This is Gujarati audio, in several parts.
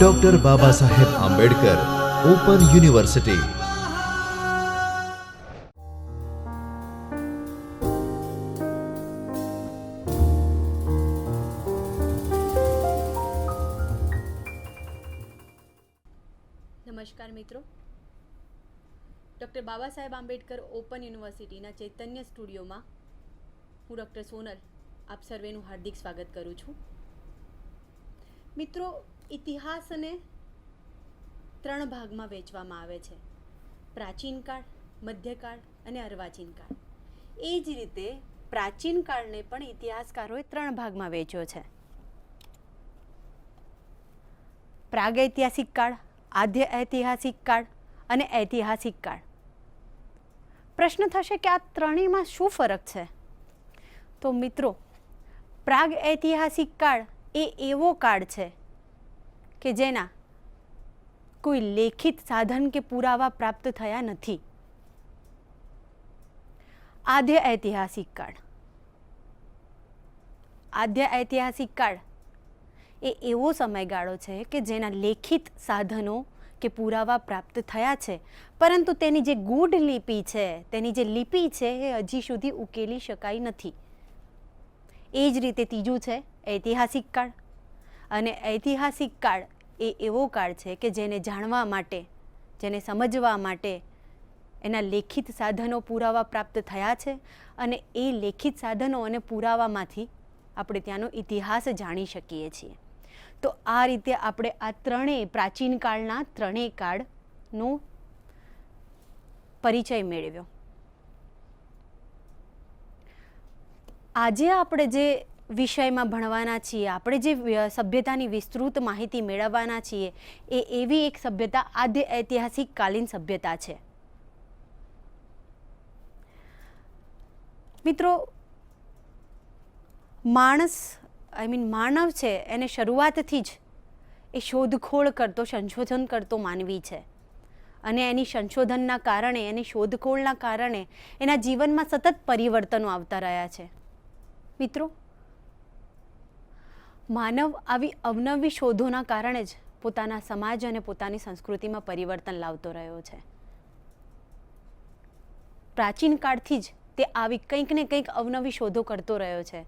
Doctor Baba Saheb Ambedkar open university. નમસ્કાર મિત્રો, ડૉક્ટર બાબા સાહેબ આંબેડકર ઓપન યુનિવર્સિટીના ચૈતન્ય સ્ટુડિયોમાં હું ડૉક્ટર સોનલ આપ સર્વેનું હાર્દિક સ્વાગત કરું છું. મિત્રો, ઇતિહાસને 3 ભાગમાં વહેંચવામાં આવે છે: પ્રાચીન કાળ, મધ્યકાળ અને અર્વાચીન કાળ. એ જ રીતે પ્રાચીન કાળને પણ ઇતિહાસકારોએ 3 ભાગમાં વહેંચ્યો છે: પ્રાગૈતિહાસિક કાળ, આદ્ય ઐતિહાસિક કાળ અને ઐતિહાસિક કાળ. પ્રશ્ન થશે કે આ ત્રણેયમાં શું ફરક છે? તો મિત્રો, પ્રાગ ઐતિહાસિક કાળ એ એવો કાળ છે કે જેના કોઈ લેખિત સાધન કે પુરાવા પ્રાપ્ત થયા નથી. આદ્ય ઐતિહાસિક કાળ, આદ્ય ઐતિહાસિક કાળ એ એવો સમયગાળો છે કે જેના લેખિત સાધનો કે પુરાવા પ્રાપ્ત થયા છે, પરંતુ તેની જે ગૂઢ લિપિ છે, તેની જે લિપિ છે એ હજી સુધી ઉકેલી શકાઈ નથી. એ જ રીતે ત્રીજું છે ઐતિહાસિક કાળ. અને ઐતિહાસિક કાળ એ એવો કાળ છે કે જેને જાણવા માટે, જેને સમજવા માટે એના લેખિત સાધનો પુરાવા પ્રાપ્ત થયા છે, અને એ લેખિત સાધનો અને પુરાવામાંથી આપણે ત્યાંનો ઇતિહાસ જાણી શકીએ છીએ. તો આ રીતે આપણે આ ત્રણેય પ્રાચીન કાળના ત્રણેય કાળનો પરિચય મેળવ્યો. આજે આપણે જે વિષયમાં ભણવાના છીએ, આપણે જે સભ્યતાની વિસ્તૃત માહિતી મેળવવાના છીએ, એ એવી એક સભ્યતા આદ્ય ઐતિહાસિક કાલીન સભ્યતા છે. મિત્રો, માનવ છે એને શરૂઆતથી જ એ શોધખોળ કરતો, સંશોધન કરતો માનવી છે. અને એની સંશોધનના કારણે, એની શોધખોળના કારણે એના જીવનમાં સતત પરિવર્તનો આવતા રહ્યા છે. મિત્રો, માનવ આવી અવનવી શોધોના કારણે જ પોતાના સમાજ અને પોતાની સંસ્કૃતિમાં પરિવર્તન લાવતો રહ્યો છે. પ્રાચીન કાળથી જ તે આવી કંઈક ને કંઈક અવનવી શોધો કરતો રહ્યો છે.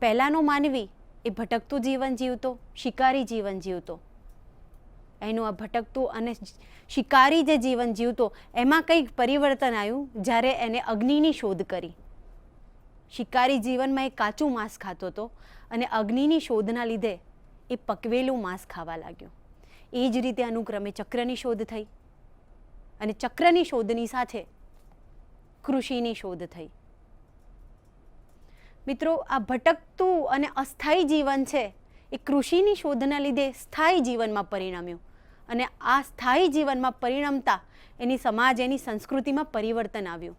પહેલાંનો માનવી એ ભટકતું જીવન જીવતો, શિકારી જીવન જીવતો. એનું આ ભટકતું અને શિકારી જે જીવન જીવતો, એમાં કંઈક પરિવર્તન આવ્યું જ્યારે એને અગ્નિની શોધ કરી. શિકારી જીવનમાં એ કાચું માંસ ખાતો હતો, અને અગ્નિની શોધના લીધે એ પકવેલું માંસ ખાવા લાગ્યો. એ જ રીતે અનુક્રમે ચક્રની શોધ થઈ, અને ચક્રની શોધની સાથે કૃષિની શોધ થઈ. મિત્રો, આ ભટકતું અને અસ્થાયી જીવન છે એ કૃષિની શોધના લીધે સ્થાયી જીવનમાં પરિણમ્યું, અને આ સ્થાયી જીવનમાં પરિણમતા એની સમાજ, એની સંસ્કૃતિમાં પરિવર્તન આવ્યું.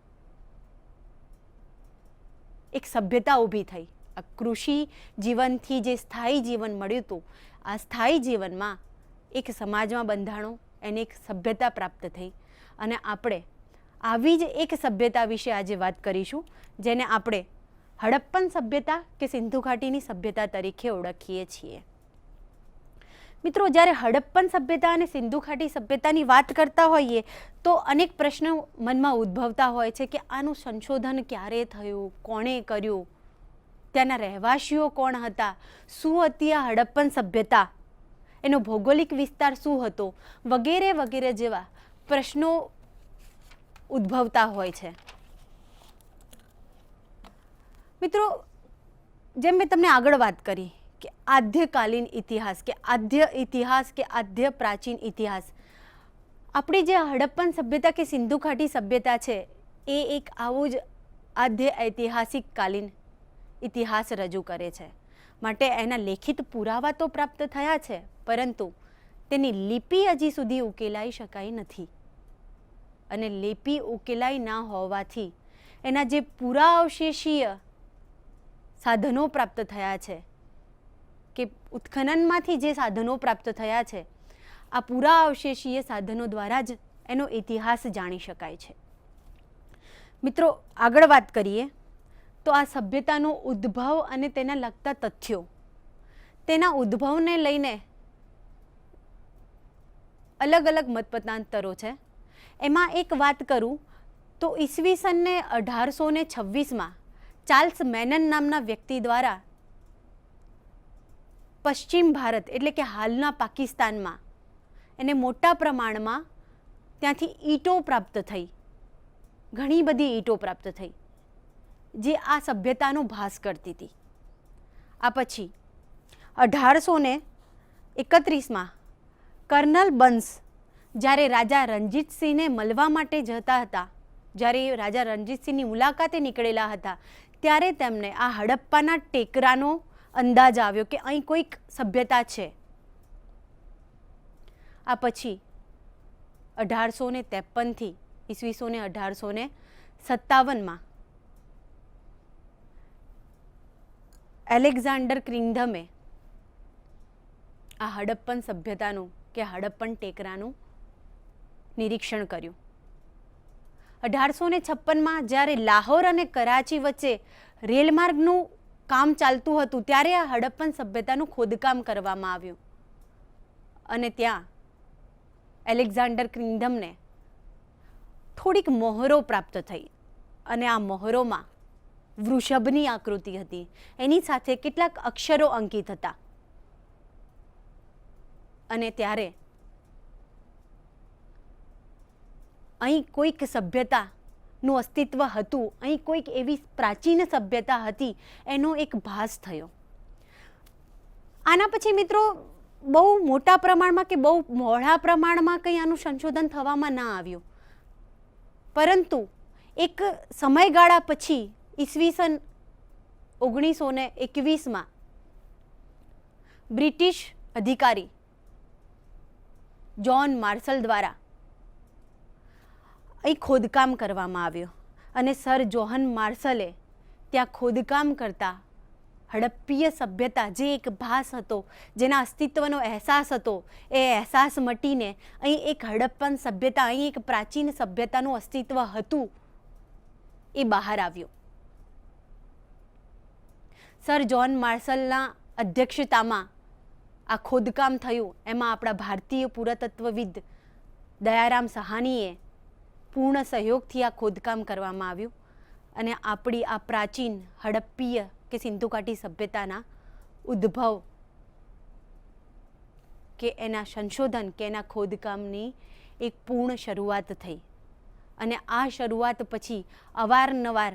એક સભ્યતા ઊભી થઈ. આ કૃષિ જીવનથી જે સ્થાયી જીવન મળ્યું હતું, આ સ્થાયી જીવનમાં એક સમાજમાં બંધાણો, એને એક સભ્યતા પ્રાપ્ત થઈ. અને આપણે આવી જ એક સભ્યતા વિશે આજે વાત કરીશું, જેને આપણે હડપ્પન સભ્યતા કે સિંધુ ઘાટીની સભ્યતા તરીકે ઓળખીએ છીએ. મિત્રો, જ્યારે હડપ્પન સભ્યતા અને સિંધુ ઘાટી સભ્યતાની વાત કરતા હોઈએ તો અનેક પ્રશ્નો મનમાં ઉદ્ભવતા હોય છે કે આનું સંશોધન ક્યારે થયું, કોણે કર્યું, ત્યાંના રહેવાસીઓ કોણ હતા, શું હતી આ હડપ્પન સભ્યતા, એનો ભૌગોલિક વિસ્તાર શું હતો, વગેરે વગેરે જેવા પ્રશ્નો ઉદ્ભવતા હોય છે. મિત્રો, જેમ મેં તમને આગળ વાત કરી કે આદ્યકાલીન ઇતિહાસ કે આદ્ય ઇતિહાસ કે આદ્ય પ્રાચીન ઇતિહાસ, આપણી જે હડપ્પન સભ્યતા કે સિંધુ ઘાટી સભ્યતા છે એ એક આવું જ આદ્ય ઐતિહાસિક કાલીન ઇતિહાસ રજૂ કરે છે. માટે એના લેખિત પુરાવા તો પ્રાપ્ત થયા છે, પરંતુ તેની લિપિ હજી સુધી ઉકેલાઈ શકાઈ નથી. અને લિપિ ઉકેલાઈ ના હોવાથી એના જે પુરાવશેષીય સાધનો પ્રાપ્ત થયા છે, કે ઉત્ખનનમાંથી જે સાધનો પ્રાપ્ત થયા છે, આ પુરાવશેષીય સાધનો દ્વારા જ એનો ઇતિહાસ જાણી શકાય છે. મિત્રો, આગળ વાત કરીએ તો આ સભ્યતાનો ઉદ્ભવ અને તેના લગતા તથ્યો. તેના ઉદ્ભવને લઈને અલગ અલગ મતમતાંતરો છે. એમાં એક વાત કરું તો ઈસવીસનને 1826માં ચાર્લ્સ મેનન નામના વ્યક્તિ દ્વારા પશ્ચિમ ભારત એટલે કે હાલના પાકિસ્તાનમાં એને મોટા પ્રમાણમાં ત્યાંથી ઈંટો પ્રાપ્ત થઈ, ઘણી બધી ઈંટો પ્રાપ્ત થઈ જે આ સભ્યતાનો ભાસ કરતી હતી. આ પછી 1831માં કર્નલ બંસ જ્યારે રાજા રણજીતસિંહને મળવા માટે જતા હતા, જ્યારે રાજા રણજીતસિંહની મુલાકાતે નીકળેલા હતા, ત્યારે તેમને આ હડપ્પાના ટેકરાનો અંદાજ આવ્યો કે અહીં કોઈક સભ્યતા છે. આ પછી 1853થી ઈસવીસોને 1857માં એલેક્ઝાન્ડર ક્રિંગધમે આ હડપ્પન સભ્યતાનું કે હડપ્પન ટેકરાનું નિરીક્ષણ કર્યું. 1856માં જ્યારે લાહોર અને કરાચી વચ્ચે રેલમાર્ગનું કામ ચાલતું હતું ત્યારે આ હડપ્પન સભ્યતાનું ખોદકામ કરવામાં આવ્યું અને ત્યાં એલેક્ઝાન્ડર ક્રિંગધમને થોડીક મોહરો પ્રાપ્ત થઈ અને આ મોહરોમાં વૃષભની આકૃતિ હતી, એની સાથે કેટલાક અક્ષરો અંકિત હતા. અને ત્યારે અહીં કોઈક સભ્યતાનું અસ્તિત્વ હતું, અહીં કોઈક એવી પ્રાચીન સભ્યતા હતી એનો એક ભાસ થયો. આના પછી મિત્રો બહુ મોટા પ્રમાણમાં કે બહુ મોડા પ્રમાણમાં કંઈ આનું સંશોધન થવામાં ના આવ્યું, પરંતુ એક સમયગાળા પછી ઈસવીસન 1921માં બ્રિટિશ અધિકારી જ્હોન માર્શલ દ્વારા અહીં ખોદકામ કરવામાં આવ્યું અને સર જ્હોન માર્શલે ત્યાં ખોદકામ કરતા હડપ્પીય સભ્યતા જે એક ભાસ હતો, જેના અસ્તિત્વનો અહેસાસ હતો, એ અહેસાસ મટીને અહીં એક હડપ્પન સભ્યતા, અહીં એક પ્રાચીન સભ્યતાનું અસ્તિત્વ હતું એ બહાર આવ્યું. સર જ્હોન માર્શલના અધ્યક્ષતામાં આ ખોદકામ થયું. એમાં આપણા ભારતીય પુરાતત્વવિદ દયારામ સહાનીએ પૂર્ણ સહયોગથી આ ખોદકામ કરવામાં આવ્યું અને આપણી આ પ્રાચીન હડપ્પીય કે સિંધુ ઘાટી સભ્યતાના ઉદ્ભવ કે એના સંશોધન કે એના ખોદકામની એક પૂર્ણ શરૂઆત થઈ. અને આ શરૂઆત પછી અવારનવાર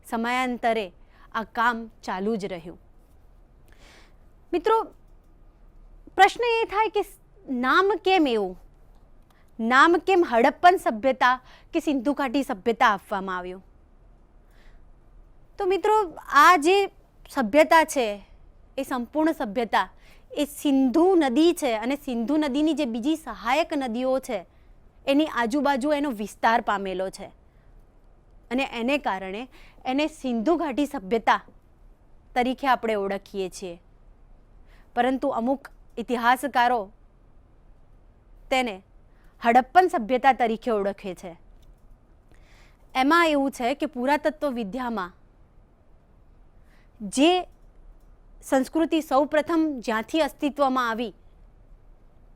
સમયાંતરે આ કામ ચાલુ જ રહ્યું. મિત્રો પ્રશ્ન એ થાય કે નામ કેમ એવું, નામ કેમ હડપ્પન સભ્યતા કે સિંધુ ઘાટી સભ્યતા આપવામાં આવ્યું? તો મિત્રો આ જે સભ્યતા છે એ સંપૂર્ણ સભ્યતા એ સિંધુ નદી છે અને સિંધુ નદીની જે બીજી સહાયક નદીઓ છે એની આજુબાજુ એનો વિસ્તાર પામેલો છે અને એને કારણે એને સિંધુ ઘાટી સભ્યતા તરીકે આપણે ઓળખીએ છીએ. પરંતુ અમુક ઇતિહાસકારો તેને હડપ્પન સભ્યતા તરીકે ઓળખે છે. એમાં એવું છે કે પુરાતત્વ વિદ્યામાં જે સંસ્કૃતિ સૌપ્રથમ જ્યાંથી અસ્તિત્વમાં આવી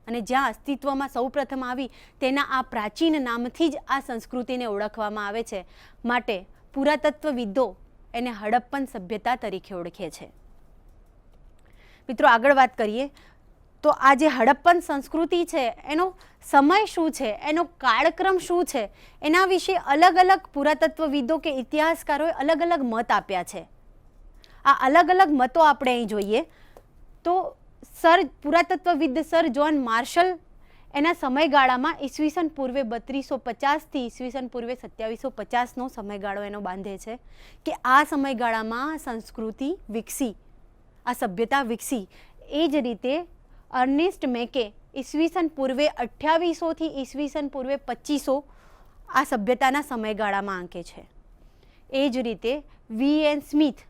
અને જ્યાં અસ્તિત્વમાં સૌપ્રથમ આવી તેના આ પ્રાચીન નામથી જ આ સંસ્કૃતિને ઓળખવામાં આવે છે. માટે પુરાતત્વવિદો એને હડપ્પન સભ્યતા તરીકે ઓળખે છે. મિત્રો આગળ વાત કરીએ તો આ જે હડપ્પન સંસ્કૃતિ છે એનો સમય શું છે, એનો કાળક્રમ શું છે, એના વિશે અલગ અલગ પુરાતત્વવિદો કે ઇતિહાસકારોએ અલગ અલગ મત આપ્યા છે. આ અલગ અલગ મતો આપણે અહીં જોઈએ તો પુરાતત્વવિદ સર જ્હોન માર્શલ એના સમયગાળામાં ઈસવીસન પૂર્વે 3250થી ઈસવીસન પૂર્વે 2750નો સમયગાળો એનો બાંધે છે કે આ સમયગાળામાં સંસ્કૃતિ વિકસી, આ સભ્યતા વિકસી. એ જ રીતે અર્નેસ્ટ મેકે ઈસવીસન પૂર્વે 2800થી ઈસવીસન પૂર્વે 2500 આ સભ્યતાના સમયગાળામાં આંકે છે. એ જ રીતે V N. Smith,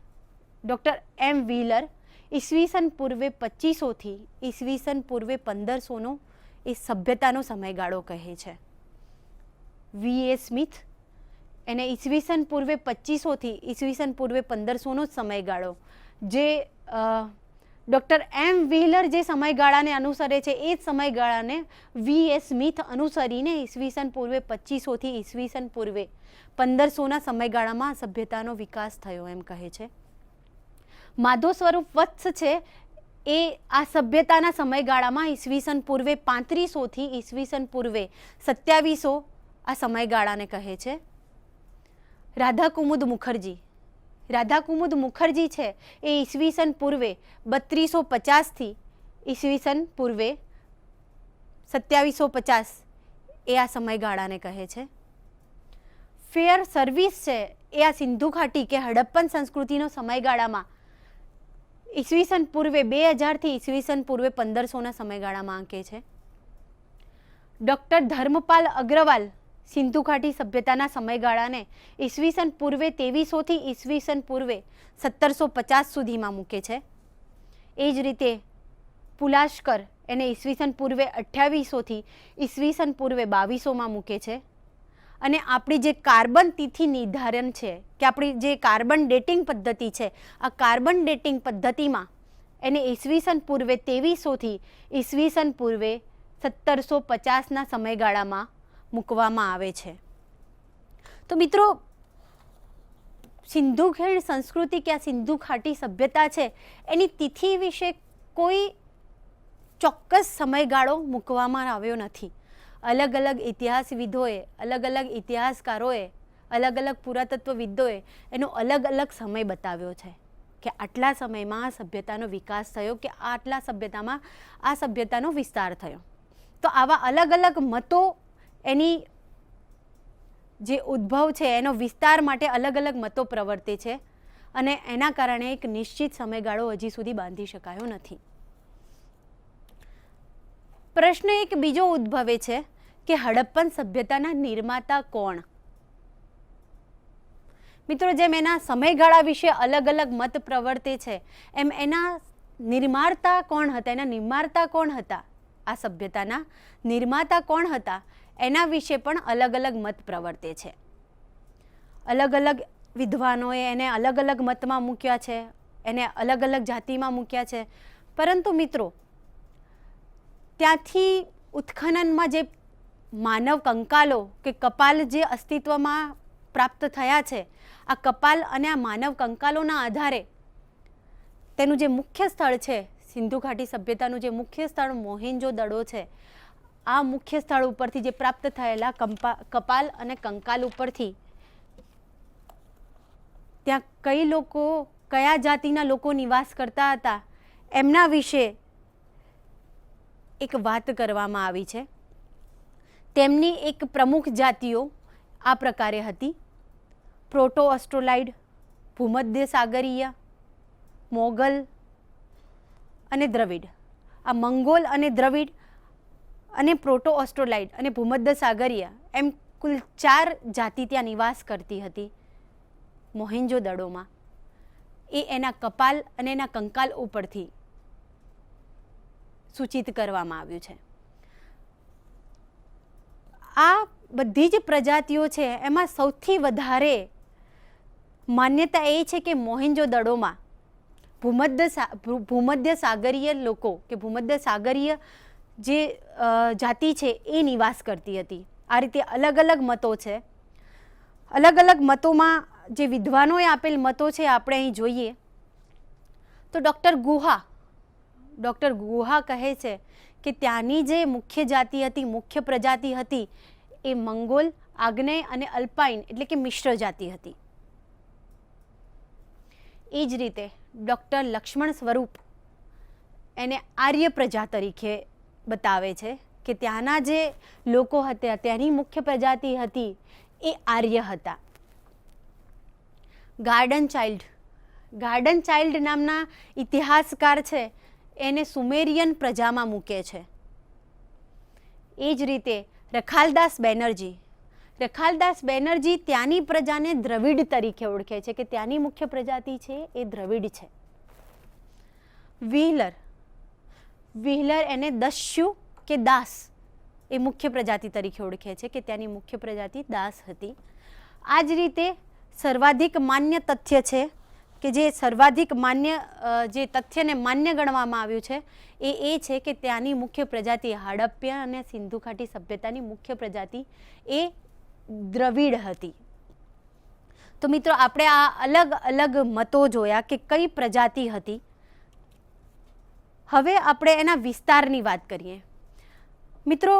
doctor M. Wheeler ઈસવીસન પૂર્વે 2500થી ઈસવીસન પૂર્વે 1500નો એ સભ્યતાનો સમયગાળો કહે છે. વી.એ. સ્મિથ એને ઈસવીસન પૂર્વે 2500થી ઈસવીસન પૂર્વે 1500નો જ સમયગાળો જે ડૉક્ટર એમ વ્હીલર જે સમયગાળાને અનુસરે છે એ જ સમયગાળાને વી.એ. સ્મિથ અનુસરીને ઈસવીસન પૂર્વે 2500થી ઈસવીસન પૂર્વે 1500ના સમયગાળામાં સભ્યતાનો વિકાસ થયો એમ કહે છે. માધવ સ્વરૂપ વત્સ છે એ આ સભ્યતાના સમયગાળામાં ઈસવીસન પૂર્વે 3500થી ઈસવીસન પૂર્વે 2700 આ સમયગાળાને કહે છે. રાધા કુમુદ મુખર્જી છે એ ઈસવીસન પૂર્વે 3250થી ઈસવીસન પૂર્વે 2750 એ આ સમયગાળાને કહે છે. ફેર સર્વિસ છે એ આ સિંધુ ઘાટી કે હડપ્પન સંસ્કૃતિનો સમયગાળામાં ઈસવીસન પૂર્વે 2000થી ઈસવીસન પૂર્વે 1500ના સમયગાળામાં આંકે છે. ડૉક્ટર ધર્મપાલ અગ્રવાલ સિંધુ ઘાટી સભ્યતાના સમયગાળાને ઈસવીસન પૂર્વે 2300થી ઈસવીસન પૂર્વે 1750 સુધીમાં મૂકે છે. એ જ રીતે પુલાશકર એને ઈસવીસન પૂર્વે 2800થી ઈસવીસન પૂર્વે 2200માં મૂકે છે. અને આપણી જે કાર્બન તિથિ નિર્ધારણ છે કે આપણી જે કાર્બન ડેટિંગ પદ્ધતિ છે આ કાર્બન ડેટિંગ પદ્ધતિમાં એને ઈસવીસન પૂર્વે 2300થી ઈસવીસન પૂર્વે 1750ના સમયગાળામાં મૂકવામાં આવે છે. તો મિત્રો સિંધુ ખીણ સંસ્કૃતિ કે આ સિંધુ ઘાટી સભ્યતા છે એની તિથિ વિશે કોઈ ચોક્કસ સમયગાળો મૂકવામાં આવ્યો નથી. અલગ અલગ ઇતિહાસવિદોએ, અલગ અલગ ઇતિહાસકારોએ, અલગ અલગ પુરાતત્વવિદોએ એનો અલગ અલગ સમય બતાવ્યો છે કે આટલા સમયમાં આ સભ્યતાનો વિકાસ થયો કે આટલા સમયમાં આ સભ્યતાનો વિસ્તાર થયો. તો આવા અલગ અલગ મતો એની જે ઉદ્ભવ છે એનો વિસ્તાર માટે અલગ અલગ મતો પ્રવર્તે છે અને એના કારણે એક નિશ્ચિત સમયગાળો હજી સુધી બાંધી શકાયો નથી. પ્રશ્ન એક બીજો ઉદ્ભવે છે કે હડપ્પન સભ્યતાના નિર્માતા કોણ? મિત્રો, જેમ એના સમયગાળા વિશે અલગ અલગ મત પ્રવર્તે છે એમ એના નિર્માતા કોણ હતા, એના નિર્માતા કોણ હતા, આ સભ્યતાના નિર્માતા કોણ હતા એના વિશે પણ અલગ અલગ મત પ્રવર્તે છે. અલગ અલગ વિદ્વાનોએ એને અલગ અલગ મતમાં મૂક્યા છે, એને અલગ અલગ જાતિમાં મૂક્યા છે. પરંતુ મિત્રો, ત્યાંથી ઉત્ખનનમાં જે માનવ કંકાલો કે કપાલ જે અસ્તિત્વમાં પ્રાપ્ત થયા છે, આ કપાલ અને આ માનવ કંકાલોના આધારે તેનું જે મુખ્ય સ્થળ છે, સિંધુ ઘાટી સભ્યતાનું જે મુખ્ય સ્થળ મોહેન્જો-દડો છે, આ મુખ્ય સ્થળ ઉપરથી જે પ્રાપ્ત થયેલા કપાલ અને કંકાલ ઉપરથી ત્યાં કઈ લોકો, કયા જાતિના લોકો નિવાસ કરતા હતા એમના વિશે એક વાત કરવામાં આવી છે. તેમની એક પ્રમુખ જાતિઓ આ પ્રકારે હતી: પ્રોટો ઓસ્ટ્રોલાઇડ, ભૂમધ્ય સાગરીય, મોગલ અને દ્રવિડ. આ મંગોલ અને દ્રવિડ અને પ્રોટો ઓસ્ટ્રોલાઇડ અને ભૂમધ્ય સાગરીય એમ કુલ 4 જાતિ ત્યાં નિવાસ કરતી હતી મોહેન્જો-દડોમાં. એ એના કપાલ અને એના કંકાલ ઉપરથી સૂચિત કરવામાં આવ્યું છે. આ બધી જ પ્રજાતિઓ છે એમાં સૌથી વધારે માન્યતા એ છે કે મોહેન્જો-દડોમાં ભૂમધ્ય સાગરીય લોકો કે ભૂમધ્ય સાગરીય જે જાતિ છે એ નિવાસ કરતી હતી. આ રીતે અલગ અલગ મતો છે. અલગ અલગ મતોમાં જે વિદ્વાનોએ આપેલ મતો છે આપણે અહીં જોઈએ તો ડૉક્ટર ગુહા કહે છે કે ત્યાંની જે મુખ્ય જાતિ હતી, મુખ્ય પ્રજાતિ હતી એ મંગોલ, આગ્નેય અને અલ્પાઇન એટલે કે મિશ્ર જાતિ હતી. એ જ રીતે ડૉક્ટર લક્ષ્મણ સ્વરૂપ એને આર્ય પ્રજા તરીકે બતાવે છે કે ત્યાંના જે લોકો હતા, ત્યાંની મુખ્ય પ્રજાતિ હતી એ આર્ય હતા. ગાર્ડન ચાઇલ્ડ નામના ઇતિહાસકાર છે એને સુમેરિયન પ્રજામાં મૂકે છે. એ જ રીતે રખાલદાસ બેનર્જી ત્યાંની પ્રજાને દ્રવિડ તરીકે ઓળખે છે કે ત્યાંની મુખ્ય પ્રજાતિ છે એ દ્રવિડ છે. વ્હીલર એને દસ્યુ કે દાસ એ મુખ્ય પ્રજાતિ તરીકે ઓળખે છે કે ત્યાંની મુખ્ય પ્રજાતિ દાસ હતી. આ જ રીતે સર્વાધિક માન્ય તથ્ય છે કે જે સર્વાધિક માન્ય જે તથ્યને માન્ય ગણવામાં આવ્યું છે એ છે કે ત્યાંની મુખ્ય પ્રજાતિ હડપ્પા અને સિંધુ ઘાટી સભ્યતાની મુખ્ય પ્રજાતિ એ દ્રવિડ હતી. તો મિત્રો આપણે આ અલગ અલગ મતો જોયા કે કઈ પ્રજાતિ હતી. હવે આપણે એના વિસ્તારની વાત કરીએ. મિત્રો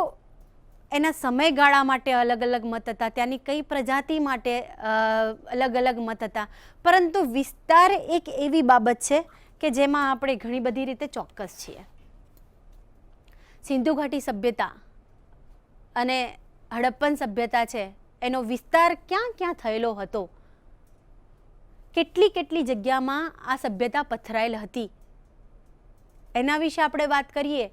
એના સમયગાળા માટે અલગ અલગ મત હતા, ત્યાંની કઈ પ્રજાતિ માટે અલગ અલગ મત હતા, પરંતુ વિસ્તાર એક એવી બાબત છે કે જેમાં આપણે ઘણી બધી રીતે ચોક્કસ છીએ. સિંધુ ઘાટી સભ્યતા અને હડપ્પન સભ્યતા છે એનો વિસ્તાર ક્યાં ક્યાં થયેલો હતો, કેટલી કેટલી જગ્યામાં આ સભ્યતા પથરાયેલ હતી, એના વિશે આપણે વાત કરીએ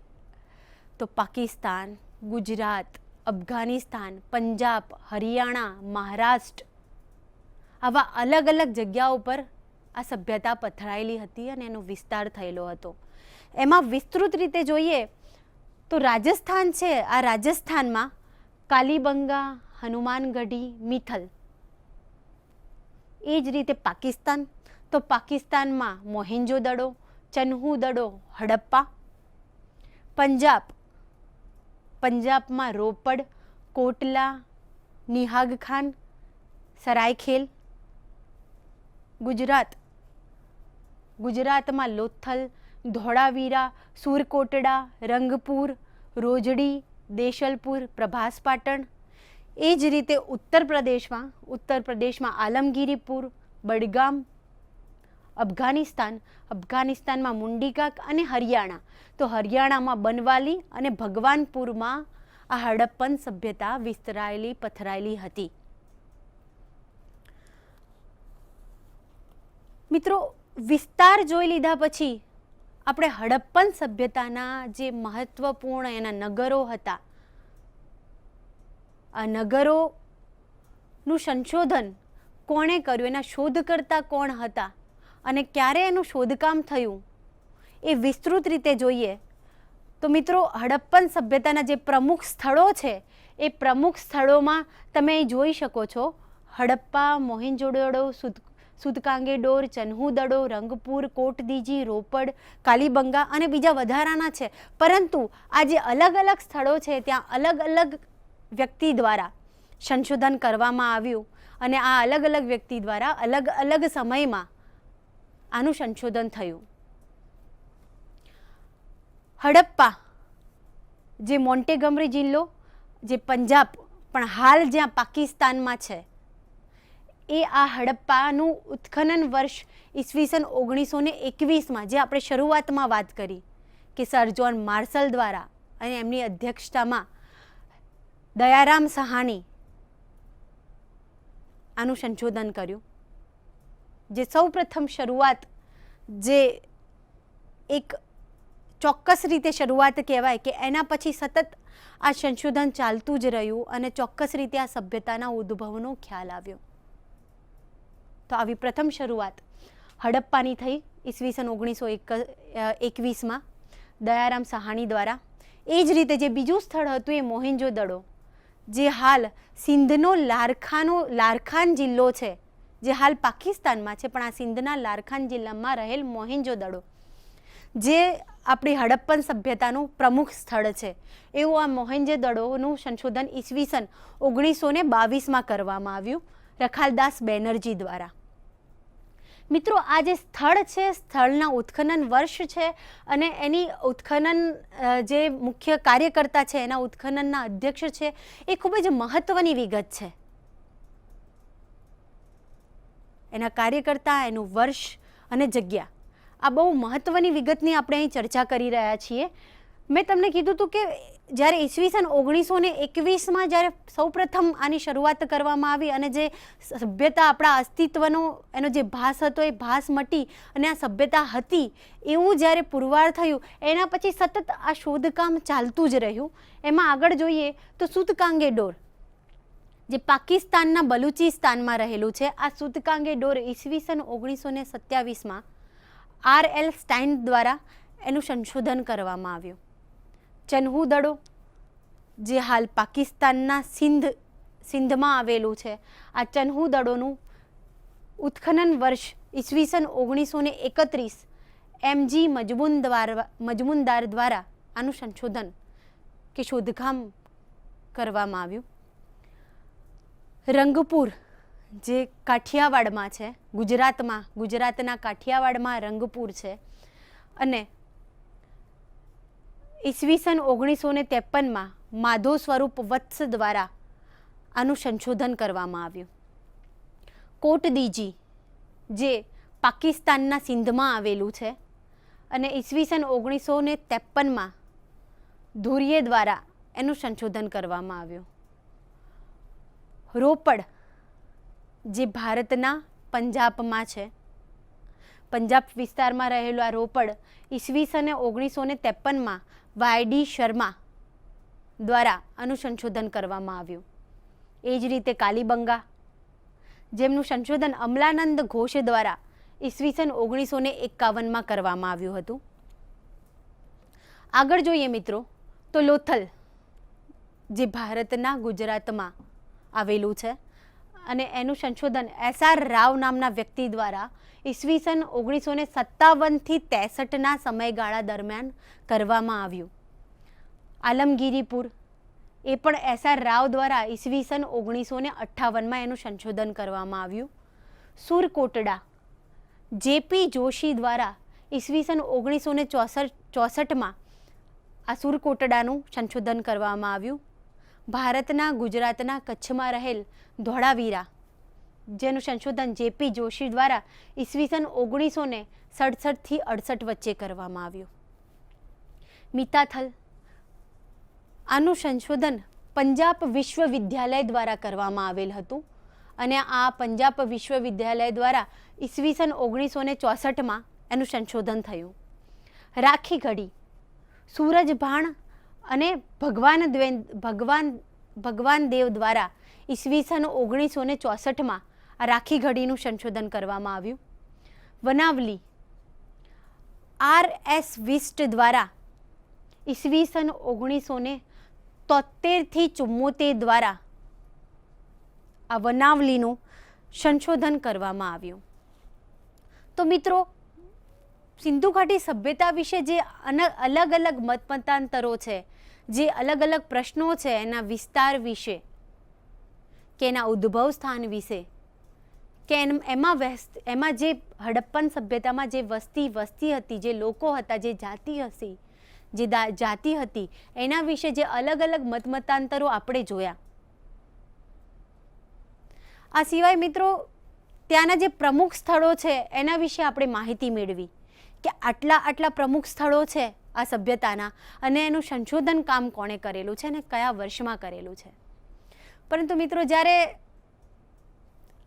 તો પાકિસ્તાન, ગુજરાત, અફઘાનિસ્તાન, પંજાબ, હરિયાણા, મહારાષ્ટ્ર આવા અલગ અલગ જગ્યાઓ પર આ સભ્યતા પથરાયેલી હતી અને એનો વિસ્તાર થયેલો હતો. એમાં વિસ્તૃત રીતે જોઈએ તો રાજસ્થાન છે, આ રાજસ્થાનમાં કાલીબંગા, હનુમાનગઢી, મિથલ. એ જ રીતે પાકિસ્તાન, તો પાકિસ્તાનમાં મોહેન્જો-દડો, ચન્હુ-દડો, હડપ્પા. પંજાબ, પંજાબમાં રોપડ, કોટલા, નિહાગ ખાન, સરાયખેલ. ગુજરાત, ગુજરાતમાં લોથલ, ધોળાવીરા, સુરકોટડા, રંગપુર, રોજડી, દેશલપુર, પ્રભાસ પાટણ. એ જ રીતે ઉત્તર પ્રદેશમાં આલમગીરીપુર, બડગામ. અફઘાનિસ્તાન, અફઘાનિસ્તાનમાં મુંડીકાક અને હરિયાણા, તો હરિયાણામાં બનવાલી અને ભગવાનપુરમાં આ હડપ્પન સભ્યતા વિસ્તરાયેલી પથરાયેલી હતી. મિત્રો વિસ્તાર જોઈ લીધા પછી આપણે હડપ્પન સભ્યતાના જે મહત્વપૂર્ણ એના નગરો હતા, આ નગરોનું સંશોધન કોણે કર્યું, એના શોધકર્તા કોણ હતા અને ક્યારે એનું શોધકામ થયું એ વિસ્તૃત રીતે જોઈએ તો મિત્રો હડપ્પન સભ્યતાના જે પ્રમુખ સ્થળો છે એ પ્રમુખ સ્થળોમાં તમે જોઈ શકો છો હડપ્પા, મોહેન્જો-દડો, સુતકાંગેડોર, ચન્હુ-દડો, રંગપુર, કોટદીજી, રોપડ, કાલીબંગા અને બીજા વધારાના છે. પરંતુ આ જે અલગ અલગ સ્થળો છે ત્યાં અલગ અલગ વ્યક્તિ દ્વારા સંશોધન કરવામાં આવ્યું અને આ અલગ અલગ વ્યક્તિ દ્વારા અલગ અલગ સમયમાં આનું સંશોધન થયું. હડપ્પા જે મોન્ટેગમરી જિલ્લો જે પંજાબ પણ હાલ જ્યાં પાકિસ્તાનમાં છે એ આ હડપ્પાનું ઉત્ખનન વર્ષ ઈસવીસન 1921માં જે આપણે શરૂઆતમાં વાત કરી કે સર જ્હોન માર્શલ દ્વારા અને એમની અધ્યક્ષતામાં દયારામ સહાની આનું સંશોધન કર્યું. જે સૌપ્રથમ શરૂઆત જે એક ચોક્કસ રીતે શરૂઆત કહેવાય કે એના પછી સતત આ સંશોધન ચાલતું જ રહ્યું અને ચોક્કસ રીતે આ સભ્યતાના ઉદ્ભવનો ખ્યાલ આવ્યો. તો આવી પ્રથમ શરૂઆત હડપ્પાની થઈ ઈસવીસન 1921માં દયારામ સહાની દ્વારા. એ જ રીતે જે બીજું સ્થળ હતું એ મોહેન્જો-દડો જે હાલ સિંધનો લારખાન જિલ્લો છે જે હાલ પાકિસ્તાનમાં છે પણ આ સિંધના લારખાન જિલ્લામાં રહેલ મોહેન્જો-દડો જે આપણી હડપ્પન સભ્યતાનું પ્રમુખ સ્થળ છે એવું આ મોહેન્જો-દડોનું સંશોધન ઈસવીસન 1922માં કરવામાં આવ્યું રખાલદાસ બેનર્જી દ્વારા. મિત્રો આ જે સ્થળ છે સ્થળના ઉત્ખનન વર્ષ છે અને એની ઉત્ખનન જે મુખ્ય કાર્યકર્તા છે એના ઉત્ખનનના અધ્યક્ષ છે એ ખૂબ જ મહત્વની વિગત છે. એના કાર્યકર્તા, એનું વર્ષ અને જગ્યા આ બહુ મહત્વની વિગતની આપણે અહીં ચર્ચા કરી રહ્યા છીએ. મેં તમને કીધું હતું કે જ્યારે ઈસવીસન 1921માં જ્યારે સૌપ્રથમ આની શરૂઆત કરવામાં આવી અને જે સભ્યતા આપણા અસ્તિત્વનો એનો જે ભાસ હતો એ ભાસ મટી અને આ સભ્યતા હતી એવું જ્યારે પુરવાર થયું એના પછી સતત આ શોધકામ ચાલતું જ રહ્યું. એમાં આગળ જોઈએ તો સુતકાંગેડોર જે પાકિસ્તાનના બલુચિસ્તાનમાં રહેલું છે. આ સુતકાંગેડોર ઈસવીસન 1927માં R.L. સ્ટાઇન દ્વારા એનું સંશોધન કરવામાં આવ્યું. ચન્હુ-દડો જે હાલ પાકિસ્તાનના સિંધમાં આવેલું છે આ ચન્હુ-દડોનું ઉત્ખનન વર્ષ ઈસવીસન 1931 MG મજમુનદાર દ્વારા આનું સંશોધન કે શોધકામ કરવામાં આવ્યું. રંગપુર જે કાઠિયાવાડમાં છે, ગુજરાતના કાઠિયાવાડમાં રંગપુર છે, અને ઈસવીસન 1953 માધો સ્વરૂપ વત્સ દ્વારા આનું સંશોધન કરવામાં આવ્યું. કોટદીજી જે પાકિસ્તાનના સિંધમાં આવેલું છે, અને ઈસવીસન 1953 ધુરીએ દ્વારા એનું સંશોધન કરવામાં આવ્યું. રોપડ જે ભારતના પંજાબમાં છે, પંજાબ વિસ્તારમાં રહેલું આ રોપડ ઈસવીસન 1953 વાયડી શર્મા દ્વારા આનું સંશોધન કરવામાં આવ્યું. એ જ રીતે કાલીબંગા જેમનું સંશોધન અમલાનંદ ઘોષ દ્વારા ઈસવીસન 1951 કરવામાં આવ્યું હતું. આગળ જોઈએ મિત્રો તો લોથલ જે ભારતના ગુજરાતમાં આવેલું છે, અને એનું સંશોધન SR રાવ નામના વ્યક્તિ દ્વારા ઈસવીસન 1957 થી 63ના સમયગાળા દરમિયાન કરવામાં આવ્યું. આલમગીરીપુર એ પણ SR રાવ દ્વારા ઈસવીસન 1958 એનું સંશોધન કરવામાં આવ્યું. સુરકોટડા JP જોશી દ્વારા ઈસવીસન 1964 આ સુરકોટડાનું સંશોધન કરવામાં આવ્યું. ભારતના ગુજરાતના કચ્છમાં રહેલ ધોળાવીરા જેનું સંશોધન JP જોશી દ્વારા ઈસવીસન 1967 થી 68 વચ્ચે કરવામાં આવ્યું. મિતાથલ આનું સંશોધન પંજાબ વિશ્વવિદ્યાલય દ્વારા કરવામાં આવેલ હતું, અને આ પંજાબ વિશ્વવિદ્યાલય દ્વારા ઈસવીસન 1964 એનું સંશોધન થયું. રાખી ઘડી સૂરજભાણ અને ભગવાન દેવ દ્વારા ઈસવીસન 1964 આ રાખી ઘડીનું સંશોધન કરવામાં આવ્યું. વનાવલી RS વિસ્ટ દ્વારા ઈસવીસન 1973 થી 74 દ્વારા આ વનાવલીનું સંશોધન કરવામાં આવ્યું. તો મિત્રો સિંધુ ઘાટી સભ્યતા વિશે જે અલગ અલગ મતમતાંતરો છે, જે અલગ અલગ પ્રશ્નો છે એના વિસ્તાર વિશે, કે એના ઉદ્ભવ સ્થાન વિશે, કે એમાં જે હડપ્પન સભ્યતામાં જે વસ્તી હતી, જે લોકો હતા, જે જાતિ હતી, એના વિશે જે અલગ અલગ મતમતાંતરો આપણે જોયા. આ સિવાય મિત્રો ત્યાંના જે પ્રમુખ સ્થળો છે એના વિશે આપણે માહિતી મેળવી કે આટલા પ્રમુખ સ્થળો છે આ સભ્યતાના, અને એનું સંશોધન કામ કોણે કરેલું છે અને કયા વર્ષમાં કરેલું છે. પરંતુ મિત્રો જ્યારે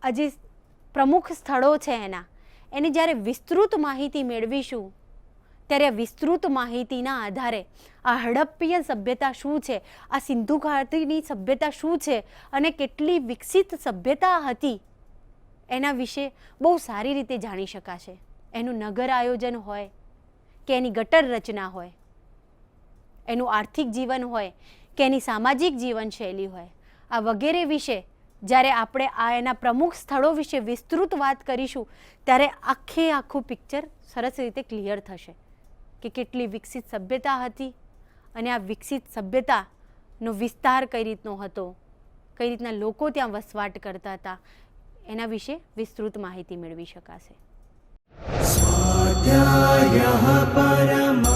હજી પ્રમુખ સ્થળો છે એની જ્યારે વિસ્તૃત માહિતી મેળવીશું, ત્યારે વિસ્તૃત માહિતીના આધારે આ હડપ્પીય સભ્યતા શું છે, આ સિંધુ ઘાટીની સભ્યતા શું છે, અને કેટલી વિકસિત સભ્યતા હતી એના વિશે બહુ સારી રીતે જાણી શકાશે. એનું નગર આયોજન હોય કે એની ગટર રચના હોય, એનું આર્થિક જીવન હોય કે એની સામાજિક જીવનશૈલી હોય, આ વગેરે વિશે જ્યારે આપણે એના પ્રમુખ સ્થળો વિશે વિસ્તૃત વાત કરીશું, ત્યારે આખું પિક્ચર સરસ રીતે ક્લિયર થશે કે કેટલી વિકસિત સભ્યતા હતી, અને આ વિકસિત સભ્યતાનો વિસ્તાર કઈ રીતનો હતો, કઈ રીતના લોકો ત્યાં વસવાટ કરતા હતા, એના વિશે વિસ્તૃત માહિતી મેળવી શકાશે. સ્વાધ્યાયઃ પરમઃ